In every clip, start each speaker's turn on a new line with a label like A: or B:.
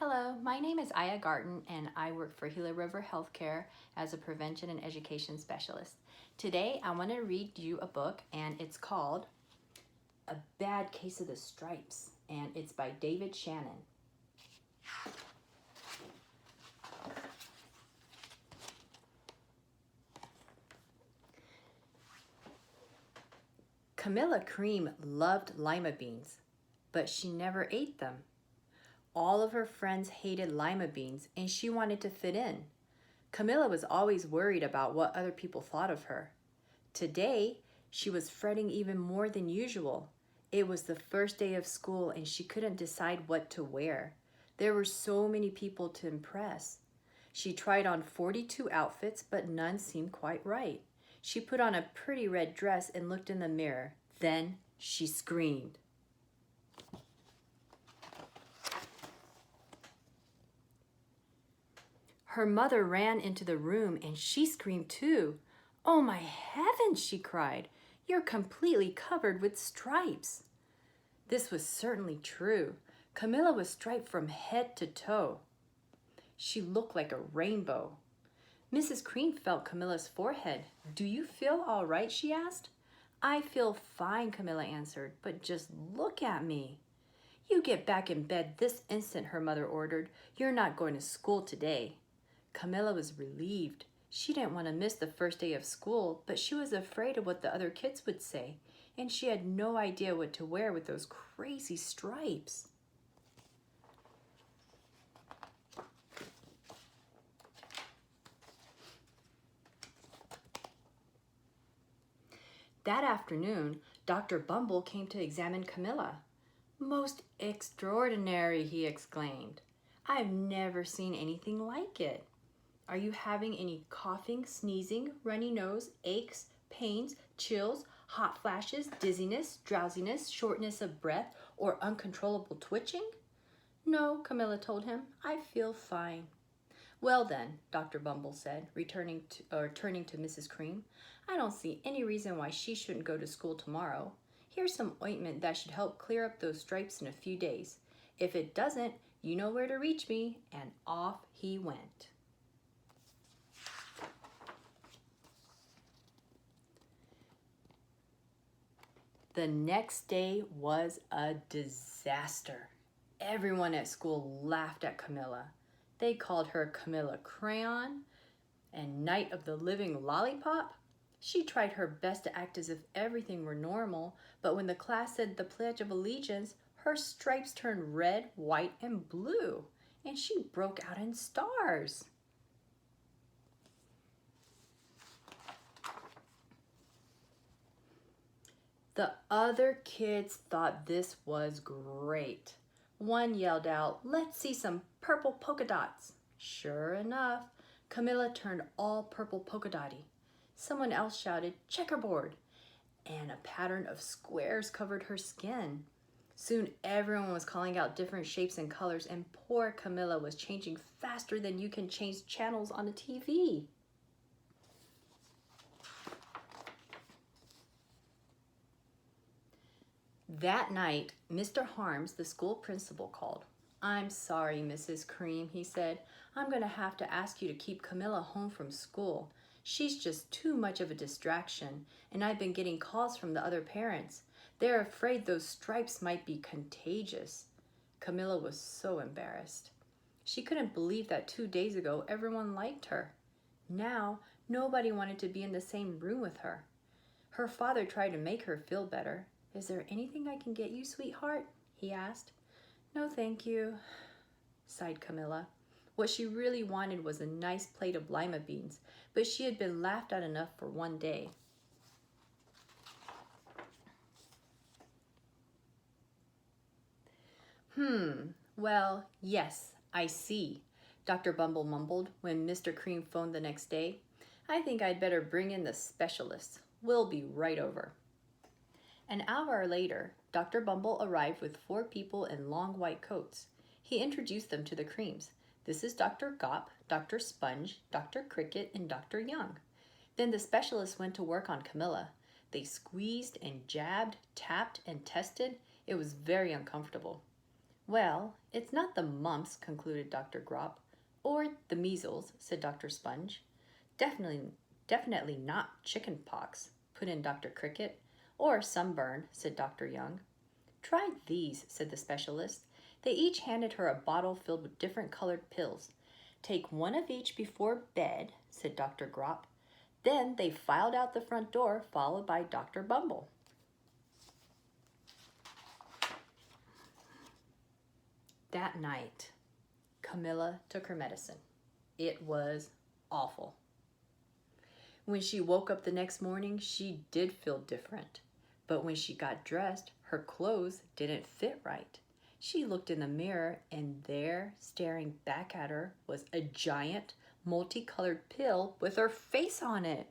A: Hello, my name is Aya Garten and I work for Gila River Healthcare as a prevention and education specialist. Today I want to read you a book and it's called A Bad Case of the Stripes and it's by David Shannon. Camilla Cream loved lima beans, but she never ate them. All of her friends hated lima beans and she wanted to fit in. Camilla was always worried about what other people thought of her. Today, she was fretting even more than usual. It was the first day of school and she couldn't decide what to wear. There were so many people to impress. She tried on 42 outfits, but none seemed quite right. She put on a pretty red dress and looked in the mirror. Then she screamed. Her mother ran into the room and she screamed too. "Oh my heavens," she cried. "You're completely covered with stripes." This was certainly true. Camilla was striped from head to toe. She looked like a rainbow. Mrs. Cream felt Camilla's forehead. "Do you feel all right?" she asked. "I feel fine," Camilla answered, "but just look at me." "You get back in bed this instant," her mother ordered. "You're not going to school today." Camilla was relieved. She didn't want to miss the first day of school, but she was afraid of what the other kids would say, and she had no idea what to wear with those crazy stripes. That afternoon, Dr. Bumble came to examine Camilla. "Most extraordinary," he exclaimed. "I've never seen anything like it. Are you having any coughing, sneezing, runny nose, aches, pains, chills, hot flashes, dizziness, drowsiness, shortness of breath, or uncontrollable twitching?" "No," Camilla told him. "I feel fine." "Well then," Dr. Bumble said, turning to Mrs. Cream, "I don't see any reason why she shouldn't go to school tomorrow. Here's some ointment that should help clear up those stripes in a few days. If it doesn't, you know where to reach me." And off he went. The next day was a disaster. Everyone at school laughed at Camilla. They called her Camilla Crayon and Night of the Living Lollipop. She tried her best to act as if everything were normal, but when the class said the Pledge of Allegiance, her stripes turned red, white, and blue, and she broke out in stars. The other kids thought this was great. One yelled out, "Let's see some purple polka dots." Sure enough, Camilla turned all purple polka dotty. Someone else shouted, "Checkerboard," and a pattern of squares covered her skin. Soon everyone was calling out different shapes and colors, and poor Camilla was changing faster than you can change channels on a TV. That night, Mr. Harms, the school principal, called. "I'm sorry, Mrs. Cream," he said. "I'm going to have to ask you to keep Camilla home from school. She's just too much of a distraction, and I've been getting calls from the other parents. They're afraid those stripes might be contagious." Camilla was so embarrassed. She couldn't believe that 2 days ago everyone liked her. Now, nobody wanted to be in the same room with her. Her father tried to make her feel better. "Is there anything I can get you, sweetheart?" he asked. "No, thank you," sighed Camilla. What she really wanted was a nice plate of lima beans, but she had been laughed at enough for one day. Well, yes, I see," Dr. Bumble mumbled when Mr. Cream phoned the next day. "I think I'd better bring in the specialist. We'll be right over." An hour later, Dr. Bumble arrived with 4 people in long white coats. He introduced them to the Creams. "This is Dr. Gop, Dr. Sponge, Dr. Cricket, and Dr. Young." Then the specialist went to work on Camilla. They squeezed and jabbed, tapped and tested. It was very uncomfortable. Well, it's not the mumps, concluded Dr. Grop. Or the measles, said Dr. Sponge. Definitely not chicken pox, put in Dr. Cricket. Or sunburn, said Dr. Young. Try these, said the specialist. They each handed her a bottle filled with different colored pills. Take one of each before bed, said Dr. Grop. Then they filed out the front door, followed by Dr. Bumble. That night, Camilla took her medicine. It was awful. When she woke up the next morning, she did feel different. But when she got dressed, her clothes didn't fit right. She looked in the mirror, and there, staring back at her, was a giant, multicolored pill with her face on it.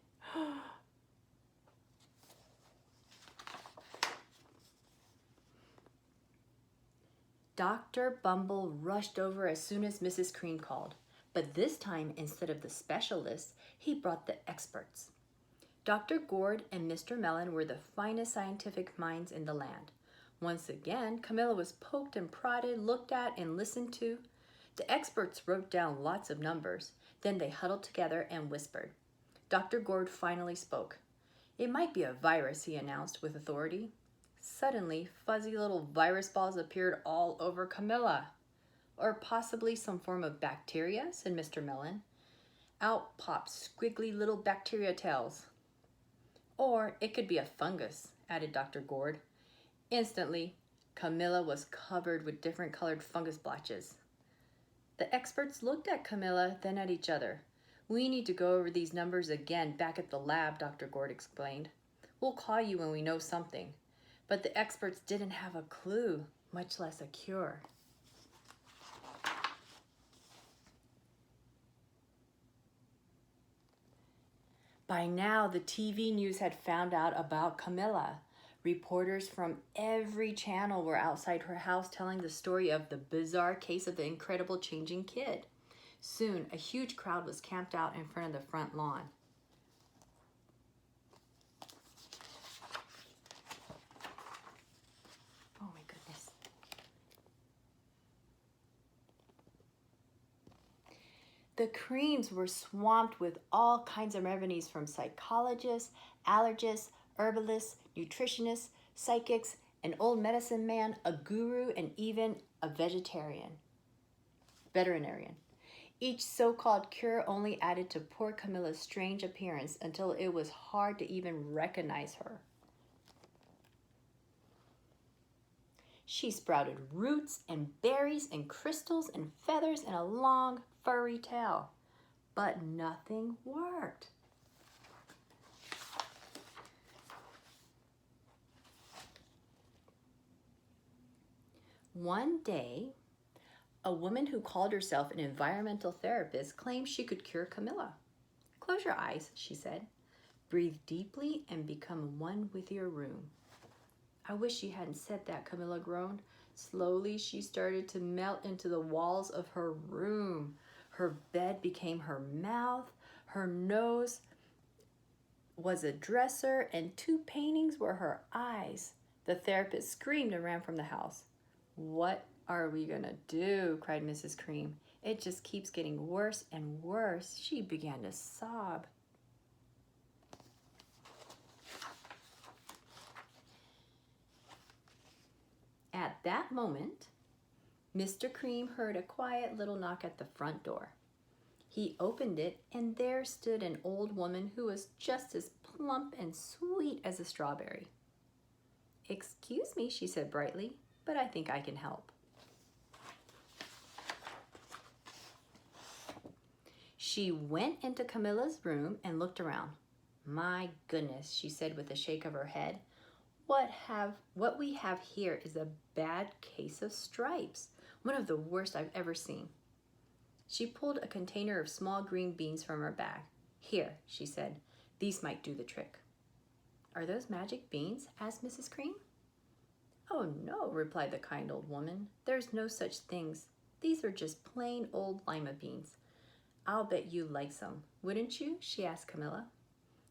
A: Dr. Bumble rushed over as soon as Mrs. Cream called, but this time, instead of the specialists, he brought the experts. Dr. Gourd and Mr. Mellon were the finest scientific minds in the land. Once again, Camilla was poked and prodded, looked at, and listened to. The experts wrote down lots of numbers. Then they huddled together and whispered. Dr. Gourd finally spoke. It might be a virus, he announced with authority. Suddenly, fuzzy little virus balls appeared all over Camilla. Or possibly some form of bacteria, said Mr. Mellon. Out popped squiggly little bacteria tails. Or it could be a fungus, added Dr. Gourd. Instantly, Camilla was covered with different colored fungus blotches. The experts looked at Camilla, then at each other. We need to go over these numbers again back at the lab, Dr. Gourd explained. We'll call you when we know something. But the experts didn't have a clue, much less a cure. By now, the TV news had found out about Camilla. Reporters from every channel were outside her house telling the story of the bizarre case of the incredible changing kid. Soon, a huge crowd was camped out in front of the front lawn. Oh my goodness. The Creams were swamped with all kinds of remedies from psychologists, allergists, herbalists, nutritionists, psychics, an old medicine man, a guru, and even a veterinarian. Each so-called cure only added to poor Camilla's strange appearance until it was hard to even recognize her. She sprouted roots and berries and crystals and feathers and a long, furry tail. But nothing worked. One day, a woman who called herself an environmental therapist claimed she could cure Camilla. Close your eyes, she said. Breathe deeply and become one with your room. I wish she hadn't said that, Camilla groaned. Slowly, she started to melt into the walls of her room. Her bed became her mouth. Her nose was a dresser, and 2 paintings were her eyes. The therapist screamed and ran from the house. What are we gonna do? Cried Mrs. Cream. It just keeps getting worse and worse. She began to sob. At that moment, Mr. Cream heard a quiet little knock at the front door. He opened it, and there stood an old woman who was just as plump and sweet as a strawberry. Excuse me, she said brightly, but I think I can help. She went into Camilla's room and looked around. My goodness, she said with a shake of her head. What we have here is a bad case of stripes, one of the worst I've ever seen. She pulled a container of small green beans from her bag. Here, she said, these might do the trick. Are those magic beans? Asked Mrs. Cream. Oh no, replied the kind old woman. There's no such things. These are just plain old lima beans. I'll bet you like some, wouldn't you? She asked Camilla.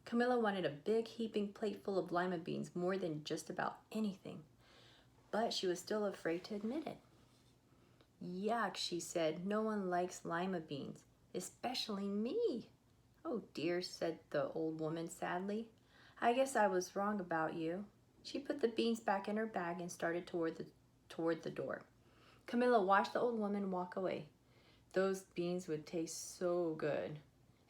A: Camilla wanted a big heaping plate full of lima beans more than just about anything, but she was still afraid to admit it. Yuck, she said. No one likes lima beans, especially me. Oh dear, said the old woman sadly. I guess I was wrong about you. She put the beans back in her bag and started toward the door. Camilla watched the old woman walk away. Those beans would taste so good,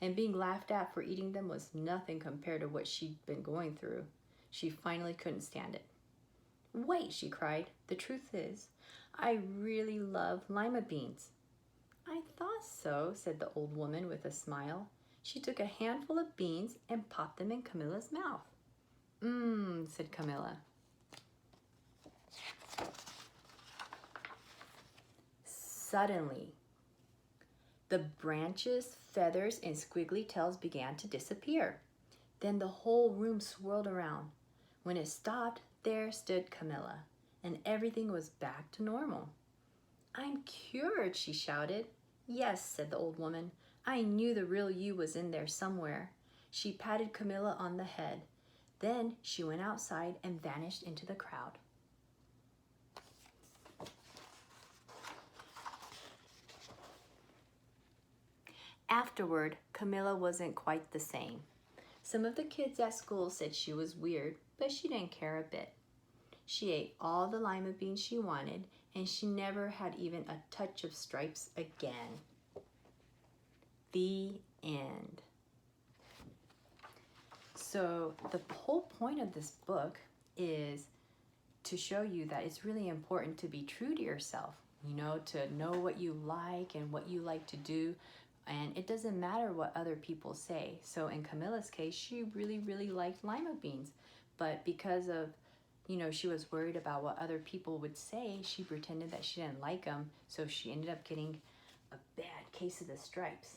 A: and being laughed at for eating them was nothing compared to what she'd been going through. She finally couldn't stand it. Wait, she cried. The truth is, I really love lima beans. I thought so, said the old woman with a smile. She took a handful of beans and popped them in Camilla's mouth. Mmm, said Camilla. Suddenly, the branches, feathers, and squiggly tails began to disappear. Then the whole room swirled around. When it stopped, there stood Camilla, and everything was back to normal. I'm cured, she shouted. Yes, said the old woman. I knew the real you was in there somewhere. She patted Camilla on the head. Then she went outside and vanished into the crowd. Afterward, Camilla wasn't quite the same. Some of the kids at school said she was weird, but she didn't care a bit. She ate all the lima beans she wanted, and she never had even a touch of stripes again. The end. So the whole point of this book is to show you that it's really important to be true to yourself, to know what you like and what you like to do. And it doesn't matter what other people say. So in Camilla's case, she really, really liked lima beans. But because of, she was worried about what other people would say, she pretended that she didn't like them. So she ended up getting a bad case of the stripes.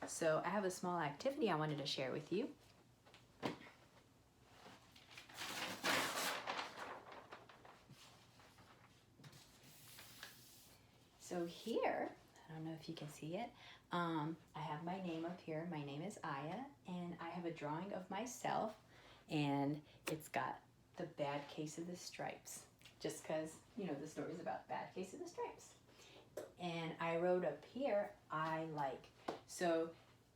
A: So I have a small activity I wanted to share with you. So here, I don't know if you can see it, I have my name up here. My name is Aya, and I have a drawing of myself, and it's got the bad case of the stripes, just because, the story is about bad case of the stripes. And I wrote up here, I like. So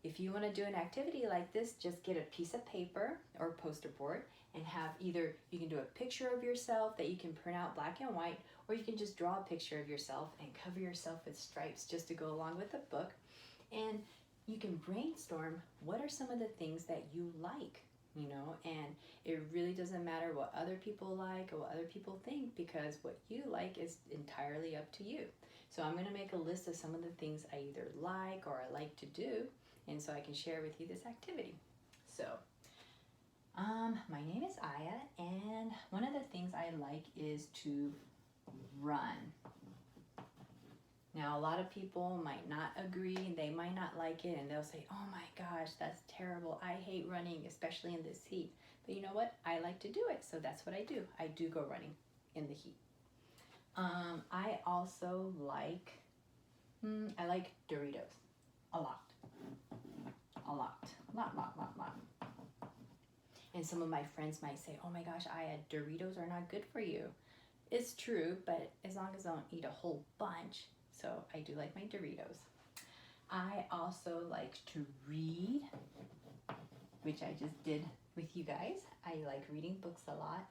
A: if you want to do an activity like this, just get a piece of paper or poster board and have either, you can do a picture of yourself that you can print out black and white, or you can just draw a picture of yourself and cover yourself with stripes just to go along with the book. And you can brainstorm what are some of the things that you like, and it really doesn't matter what other people like or what other people think, because what you like is entirely up to you. So I'm going to make a list of some of the things I either like or I like to do, and so I can share with you this activity. So my name is Aya, and one of the things I like is to run. Now, a lot of people might not agree, they might not like it, and they'll say, oh my gosh, that's terrible. I hate running, especially in this heat. But you know what? I like to do it, so that's what I do. I do go running in the heat. I also like, I like Doritos. A lot. And some of my friends might say, oh my gosh, Doritos are not good for you. It's true, but as long as I don't eat a whole bunch, so I do like my Doritos. I also like to read, which I just did with you guys. I like reading books a lot.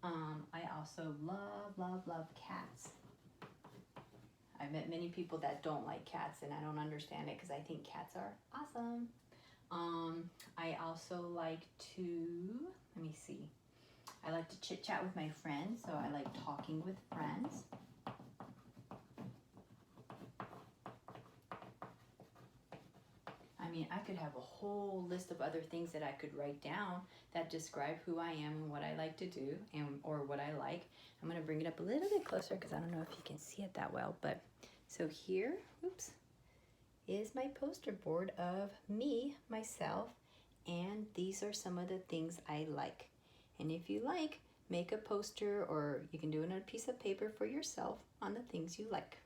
A: I also love cats. I've met many people that don't like cats, and I don't understand it because I think cats are awesome. I also like to, I like to chit chat with my friends, so I like talking with friends. I could have a whole list of other things that I could write down that describe who I am and what I like to do, or what I like. I'm going to bring it up a little bit closer because I don't know if you can see it that well. But so here, is my poster board of me, myself, and these are some of the things I like. And if you like, make a poster, or you can do it on a piece of paper for yourself on the things you like.